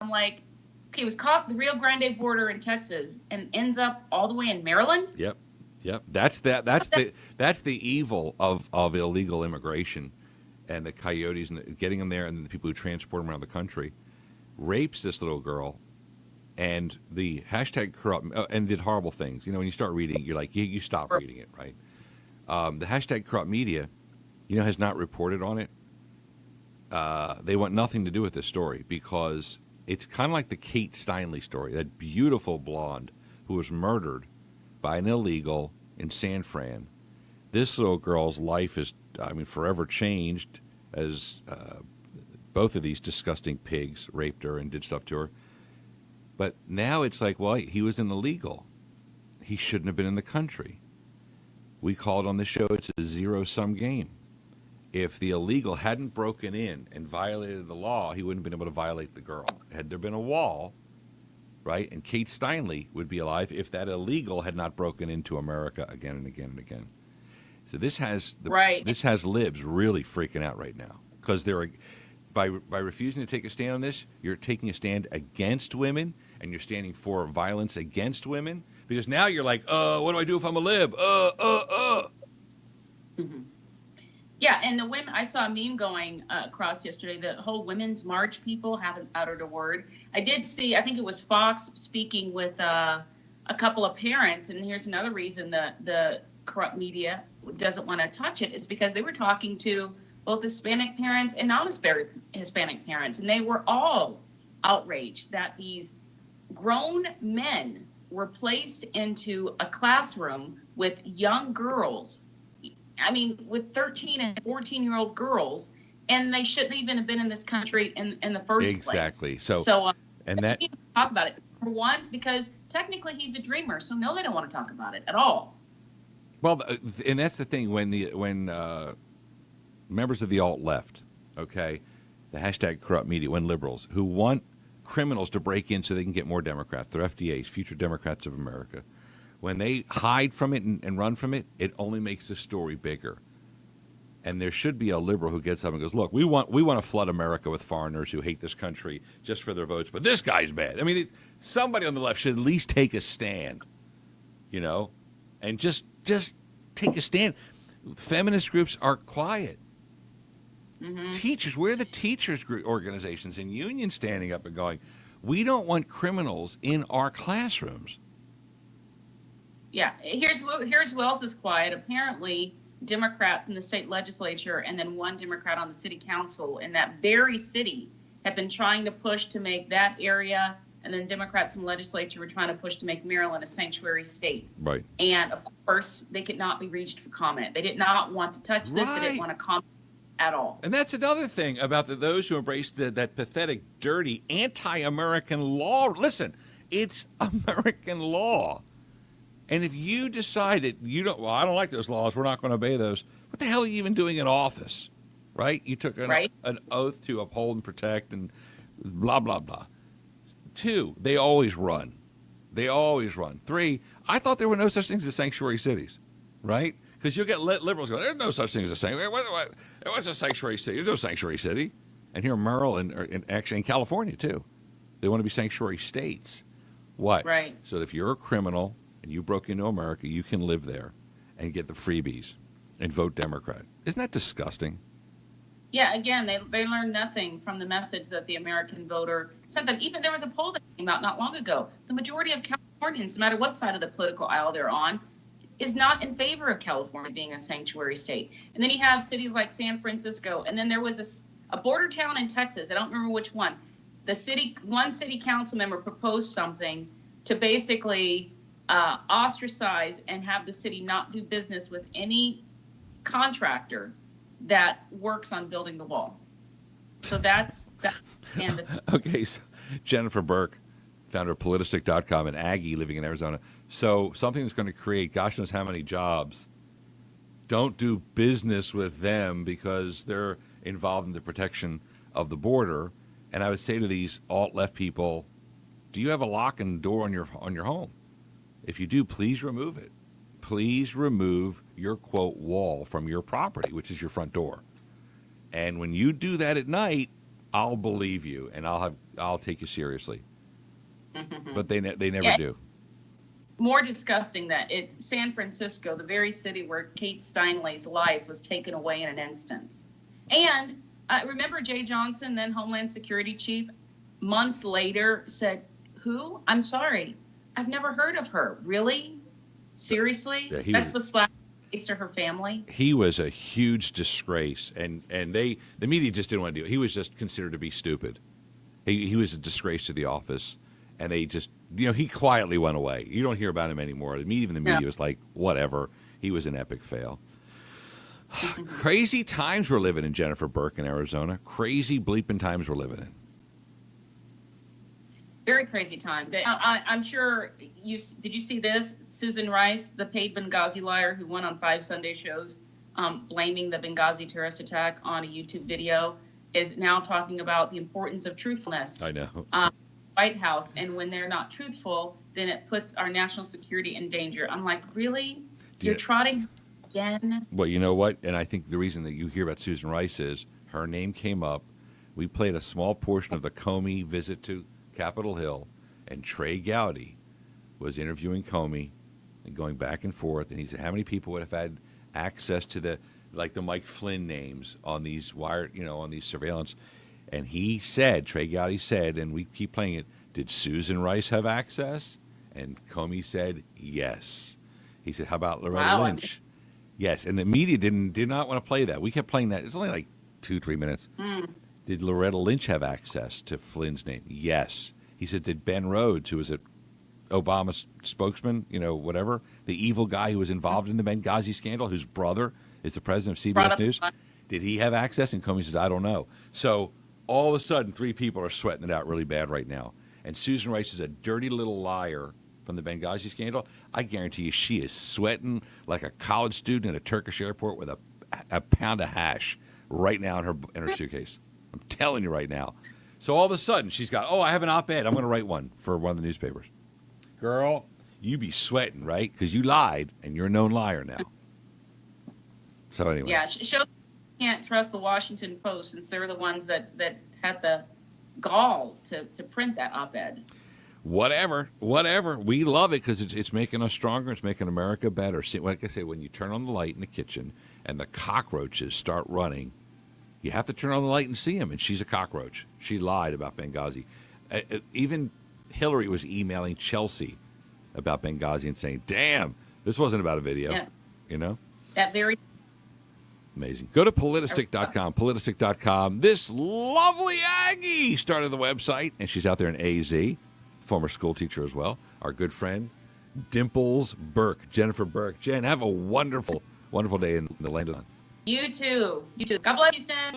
I'm like, okay, he was caught at the Rio Grande border in Texas and ends up all the way in Maryland. Yep. That's the evil of illegal immigration, and the coyotes and getting them there, and the people who transport them around the country. Rapes this little girl, and the hashtag corrupt, and did horrible things. When you start reading, you're like, you stop reading it, right? The hashtag corrupt media, has not reported on it. They want nothing to do with this story because it's kind of like the Kate Steinle story, that beautiful blonde who was murdered by an illegal in San Fran. This little girl's life is, forever changed as both of these disgusting pigs raped her and did stuff to her. But now it's like, well, he was an illegal. He shouldn't have been in the country. We call it on the show, it's a zero-sum game. If the illegal hadn't broken in and violated the law, he wouldn't have been able to violate the girl. Had there been a wall, right, and Kate Steinle would be alive if that illegal had not broken into America again and again and again. So this has libs really freaking out right now because they're by refusing to take a stand on this, you're taking a stand against women and you're standing for violence against women because now you're like, what do I do if I'm a lib? Mm-hmm. Yeah, and the women, I saw a meme going across yesterday, the whole women's march people haven't uttered a word. I did see, I think it was Fox speaking with a couple of parents, and here's another reason that the corrupt media doesn't want to touch it. It's because they were talking to both Hispanic parents and non-Hispanic parents, and they were all outraged that these grown men were placed into a classroom with young girls, with 13 and 14-year-old girls, and they shouldn't even have been in this country in the first place. Exactly. So and that we talk about it. Number one, because technically he's a dreamer, so no, they don't want to talk about it at all. Well, and that's the thing when members of the alt left, okay, the hashtag corrupt media, when liberals who want criminals to break in so they can get more Democrats, they're FDAs, future Democrats of America. When they hide from it and run from it, it only makes the story bigger. And there should be a liberal who gets up and goes, look, we want to flood America with foreigners who hate this country just for their votes, but this guy's bad. Somebody on the left should at least take a stand, and just take a stand. Feminist groups are quiet. Mm-hmm. Teachers, where are the teachers organizations and unions standing up and going, we don't want criminals in our classrooms? Yeah, here's who else is quiet. Apparently, Democrats in the state legislature and then one Democrat on the city council in that very city have been trying to push to make that area, and then Democrats in the legislature were trying to push to make Maryland a sanctuary state. Right. And, of course, they could not be reached for comment. They did not want to touch this. Right. They didn't want to comment at all. And that's another thing about those who embrace that pathetic, dirty, anti-American law. Listen, it's American law. And if you decided I don't like those laws, we're not going to obey those, what the hell are you even doing in office, right? You took an oath to uphold and protect and blah, blah, blah. 2, they always run. 3, I thought there were no such things as sanctuary cities, right? Because you'll get liberals go, there's no such thing as a sanctuary. What's a sanctuary city? There's no sanctuary city. And here in Maryland, and actually in California, too, they want to be sanctuary states. What? Right. So if you're a criminal and you broke into America, you can live there and get the freebies and vote Democrat. Isn't that disgusting? Yeah, again, they learned nothing from the message that the American voter sent them. Even there was a poll that came out not long ago. The majority of Californians, no matter what side of the political aisle they're on, is not in favor of California being a sanctuary state. And then you have cities like San Francisco, and then there was a border town in Texas, I don't remember which one. One city council member proposed something to basically ostracize and have the city not do business with any contractor that works on building the wall. So that's okay. So Jennifer Burke, founder of PolitiStick.com, and Aggie living in Arizona. So something that's going to create gosh knows how many jobs. Don't do business with them because they're involved in the protection of the border. And I would say to these alt-left people, do you have a lock and door on your home? If you do, please remove it. Please remove your, quote, wall from your property, which is your front door. And when you do that at night, I'll believe you, and I'll take you seriously. But they never do. More disgusting that it's San Francisco, the very city where Kate Steinle's life was taken away in an instant. And remember Jay Johnson, then Homeland Security Chief, months later said, "Who? I'm sorry, I've never heard of her." Really? Seriously? Yeah, that's the slap to her family. He was a huge disgrace, and the media just didn't want to do it. He was just considered to be stupid. He was a disgrace to the office, and they just, he quietly went away. You don't hear about him anymore. Even the media was like, whatever. He was an epic fail. Crazy times we're living in, Jennifer Burke in Arizona. Crazy bleeping times we're living in. Very crazy times. I'm sure did you see this? Susan Rice, the paid Benghazi liar who went on 5 Sunday shows, blaming the Benghazi terrorist attack on a YouTube video, is now talking about the importance of truthfulness. I know. White House, and when they're not truthful, then it puts our national security in danger. I'm like, really? You're trotting again? Well, you know what? And I think the reason that you hear about Susan Rice is her name came up. We played a small portion of the Comey visit to Capitol Hill, and Trey Gowdy was interviewing Comey and going back and forth, and he said how many people would have had access to the Mike Flynn names on these on these surveillance, and he said, Trey Gowdy said, and we keep playing it, did Susan Rice have access? And Comey said yes. He said, how about Loretta Lynch? Yes, and the media did not want to play that. We kept playing that. It's only like 2-3 minutes. Did Loretta Lynch have access to Flynn's name? Yes. He said, did Ben Rhodes, who was an Obama spokesman, whatever, the evil guy who was involved in the Benghazi scandal, whose brother is the president of CBS News, did he have access? And Comey says, I don't know. So all of a sudden, 3 people are sweating it out really bad right now. And Susan Rice is a dirty little liar from the Benghazi scandal. I guarantee you she is sweating like a college student at a Turkish airport with a pound of hash right now in her suitcase. I'm telling you right now. So all of a sudden, she's got, I have an op-ed. I'm going to write one for one of the newspapers. Girl, you be sweating, right? Because you lied, and you're a known liar now. So anyway. Yeah, show can't trust the Washington Post since they're the ones that had the gall to print that op-ed. Whatever. We love it because it's making us stronger. It's making America better. See, like I say, when you turn on the light in the kitchen and the cockroaches start running, you have to turn on the light and see him, and she's a cockroach. She lied about Benghazi. Even Hillary was emailing Chelsea about Benghazi and saying, damn, this wasn't about a video. Yeah. That very amazing. Go to PolitiStick.com, PolitiStick.com. This lovely Aggie started the website, and she's out there in AZ, former school teacher as well. Our good friend, Dimples Burke, Jennifer Burke. Jen, have a wonderful, wonderful day in the land of the. You too. God bless you, Stan.